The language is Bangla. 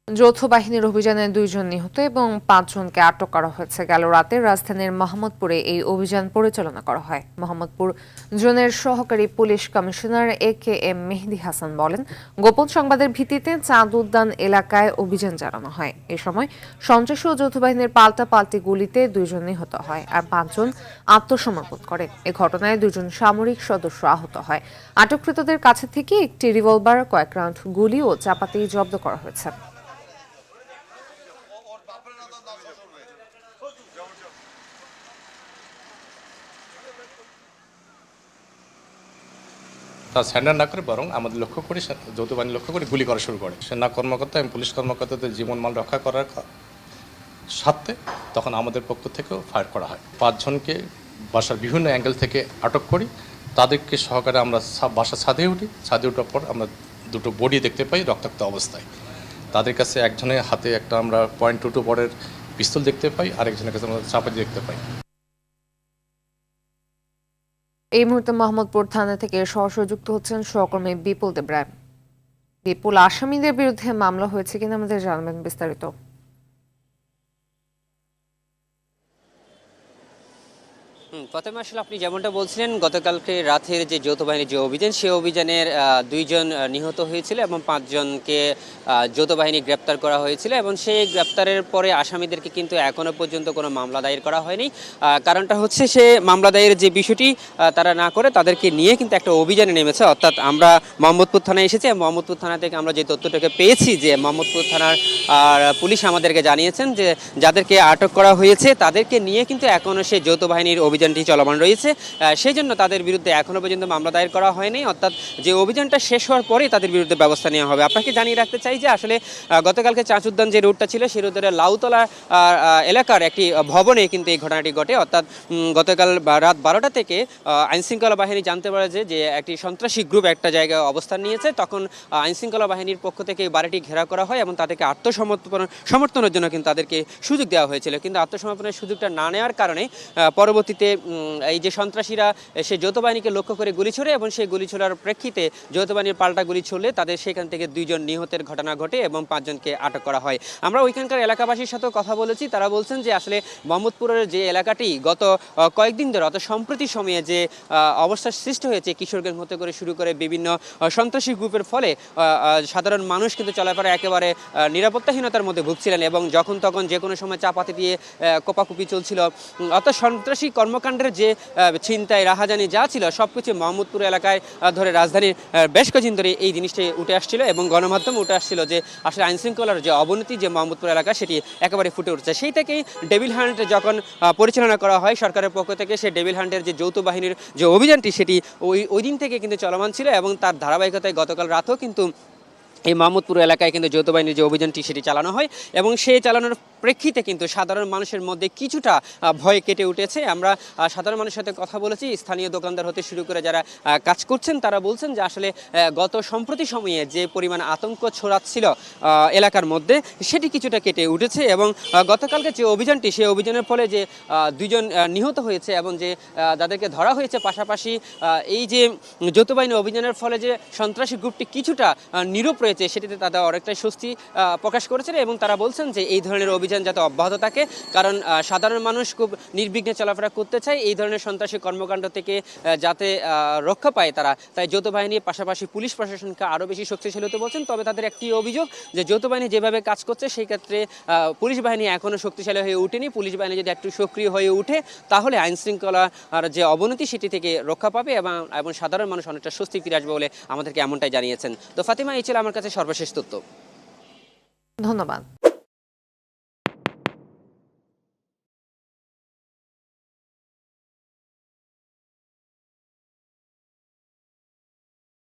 যৌথ বাহিনীর অভিযানে 2 জন নিহত এবং 5 জনকে আটক করা হয়েছে। গেল রাতে রাজধানীর মোহাম্মদপুরে এই অভিযান পরিচালনা করা হয়। মোহাম্মদপুর জোনের সহকারী পুলিশ কমিশনার AKM মেহেদী হাসান বলেন, গোপন সংবাদের ভিত্তিতে চাঁদ উদ্যান এলাকায় অভিযান চালানো হয়। এ সময় সন্ত্রাসী ও যৌথ বাহিনীর পাল্টাপাল্টি গুলিতে 2 জন নিহত হয় আর 5 জন আত্মসমর্পণ করে। এ ঘটনায় 2 জন সামরিক সদস্য আহত হয়। আটককৃতদের কাছে থেকে একটি রিভলভার, কয়েক রাউন্ড গুলি ও চাপাতি জব্দ করা হয়েছে। তারা স্যান্ডার না করে বরং আমাদের লক্ষ্য করে যৌথ বাহিনী লক্ষ্য করে গুলি করা শুরু করে। সেনা কর্মকর্তা এবং পুলিশ কর্মকর্তাদের জীবনমান রক্ষা করার স্বার্থে তখন আমাদের পক্ষ থেকেও ফায়ার করা হয়। 5 জনকে বাসার বিভিন্ন অ্যাঙ্গেল থেকে আটক করি। তাদেরকে সহকারে আমরা বাসা ছাদে উঠি। ছাদে ওঠার পর আমরা দুটো বডি দেখতে পাই রক্তাক্ত অবস্থায়। তাদের কাছে একজনের হাতে একটা আমরা .22 বরের পিস্তল দেখতে পাই, আরেকজনের কাছে আমরা চাপাতি দেখতে পাই। এই মুহূর্তে মোহাম্মদপুর থানা থেকে সরাসরি যুক্ত হচ্ছেন সহকর্মী বিপুল দেবরায়। বিপুল, আসামিদের বিরুদ্ধে মামলা হয়েছে কিনা আমাদের জানাবেন বিস্তারিত। প্রথমে আসলে আপনি যেমনটা বলছিলেন, গতকালকে রাতের যে যৌথ বাহিনীর যে অভিযান, সেই অভিযানের 2 জন নিহত হয়েছিল এবং 5 জনকে যৌথ বাহিনী গ্রেপ্তার করা হয়েছিল এবং সেই গ্রেপ্তারের পরে আসামিদেরকে কিন্তু এখনো পর্যন্ত কোনো মামলা দায়ের করা হয়নি। কারণটা হচ্ছে সে মামলা দায়ের যে বিষয়টি তারা না করে তাদেরকে নিয়ে কিন্তু একটা অভিযানে নেমেছে। অর্থাৎ আমরা মোহাম্মদপুর থানায় এসেছি, মোহাম্মদপুর থানা থেকে আমরা যে তথ্যটাকে পেয়েছি যে মোহাম্মদপুর থানার পুলিশ আমাদেরকে জানিয়েছেন যে যাদেরকে আটক করা হয়েছে তাদেরকে নিয়ে কিন্তু এখনো সেই যৌথ বাহিনীর অভিযানটি চলমান রয়েছে। সেই জন্য তাদের বিরুদ্ধে এখনো পর্যন্ত মামলা দায়ের করা হয়নি। অর্থাৎ যে অভিযানটা শেষ হওয়ার পরেই তাদের বিরুদ্ধে ব্যবস্থা নেওয়া হবে। আপনাকে জানিয়ে রাখতে চাই যে আসলে গতকালকে চাঁদ উদ্যান যে রুটটা ছিল সেই রুটের লাউতলা এলাকার একটি ভবনে কিন্তু এই ঘটনাটি ঘটে। অর্থাৎ গতকাল রাত 12টা থেকে আইনশৃঙ্খলা বাহিনী জানতে পারে যে একটি সন্ত্রাসী গ্রুপ একটা জায়গায় অবস্থান নিয়েছে। তখন আইনশৃঙ্খলা বাহিনীর পক্ষ থেকে এই বাড়িটি ঘেরাও করা হয় এবং তাদেরকে সমর্থনের জন্য কিন্তু তাদেরকে সুযোগ দেওয়া হয়েছিল। কিন্তু আত্মসমর্পণের সুযোগটা না নেওয়ার কারণে পরবর্তীতে এই যে সন্ত্রাসীরা সেই যৌথ বাহিনীকে লক্ষ্য করে গুলি ছোড়ে এবং সেই গুলি ছোড়ার প্রেক্ষিতে যৌথ বাহিনীর পাল্টা গুলি ছুড়লে তাদের সেখান থেকে 2 জন নিহতের ঘটনা ঘটে এবং 5 জনকে আটক করা হয়। আমরা ওইখানকার এলাকাবাসীর সাথেও কথা বলেছি। তারা বলছেন যে আসলে মোহাম্মদপুরের যে এলাকাটি গত কয়েকদিন ধরে অত সম্প্রতি সময়ে যে অবস্থার সৃষ্টি হয়েছে, কিশোরগঞ্জ হতে করে শুরু করে বিভিন্ন সন্ত্রাসী গ্রুপের ফলে সাধারণ মানুষ কিন্তু চলাফেরা একেবারে নিরাপত্তাহীনতার মধ্যে ভুগছিলেন এবং যখন তখন যে কোনো সময় চাপাতি দিয়ে কোপাকুপি চলছিল। অর্থাৎ সন্ত্রাসী কর্মকাণ্ডের যে ছিনতাই রাহাজানি যা ছিল সবকিছু মোহাম্মদপুর এলাকায় ধরে রাজধানীর বেশ কয়েকদিন ধরে এই জিনিসটি উঠে আসছিল এবং গণমাধ্যমে উঠে আসছিল যে আসলে আইনশৃঙ্খলার যে অবনতি যে মোহাম্মদপুর এলাকা সেটি একেবারে ফুটে উঠছে। সেই থেকেই ডেভিল হান্ট যখন পরিচালনা করা হয় সরকারের পক্ষ থেকে, সেই ডেভিল হান্টের যে যৌথ বাহিনীর যে অভিযানটি সেটি ওই দিন থেকে কিন্তু চলমান ছিল এবং তার ধারাবাহিকতায় গতকাল রাতেও কিন্তু এই মোহাম্মদপুর এলাকায় কিন্তু যৌথ বাহিনীর যে অভিযানটি সেটি চালানো হয় এবং সেই চালানোর প্রেক্ষিতে কিন্তু সাধারণ মানুষের মধ্যে কিছুটা ভয় কেটে উঠেছে। আমরা সাধারণ মানুষের সাথে কথা বলেছি, স্থানীয় দোকানদার হতে শুরু করে যারা কাজ করছেন তারা বলছেন যে আসলে গত সম্প্রতি সময়ে যে পরিমাণ আতঙ্ক ছড়াচ্ছিল এলাকার মধ্যে সেটি কিছুটা কেটে উঠেছে এবং গতকালকে যে অভিযানটি সেই অভিযানের ফলে যে 2 জন নিহত হয়েছে এবং যে যাদেরকে ধরা হয়েছে, পাশাপাশি এই যে যৌথ বাহিনী অভিযানের ফলে যে সন্ত্রাসী গ্রুপটি কিছুটা নীরব রয়েছে সেটিতে তারা অনেকটাই স্বস্তি প্রকাশ করেছেন এবং তারা বলছেন যে এই ধরনের অভিযান যাতে অব্যাহত থাকে, কারণ সাধারণ মানুষ খুব নির্বিঘ্নে চলাফেরা করতে চায় এই ধরনের সন্ত্রাসী কর্মকাণ্ড থেকে যাতে রক্ষা পায় তারা। তাই যৌথ বাহিনীর পাশাপাশি পুলিশ প্রশাসনকে আরও বেশি শক্তিশালী হতে বলছেন। তবে তাদের একটি অভিযোগ যে যৌথ বাহিনী যেভাবে কাজ করছে সেই ক্ষেত্রে পুলিশ বাহিনী এখনও শক্তিশালী হয়ে ওঠেনি। পুলিশ বাহিনী যদি একটু সক্রিয় হয়ে ওঠে তাহলে আইনশৃঙ্খলার যে অবনতি সেটি থেকে রক্ষা পাবে এবং সাধারণ মানুষ অনেকটা স্বস্তি ফিরে আসবে বলে আমাদেরকে এমনটাই জানিয়েছেন। তো ফাতিমা, এই ছিল আমার কাছে সর্বশেষ তথ্য। ধন্যবাদ।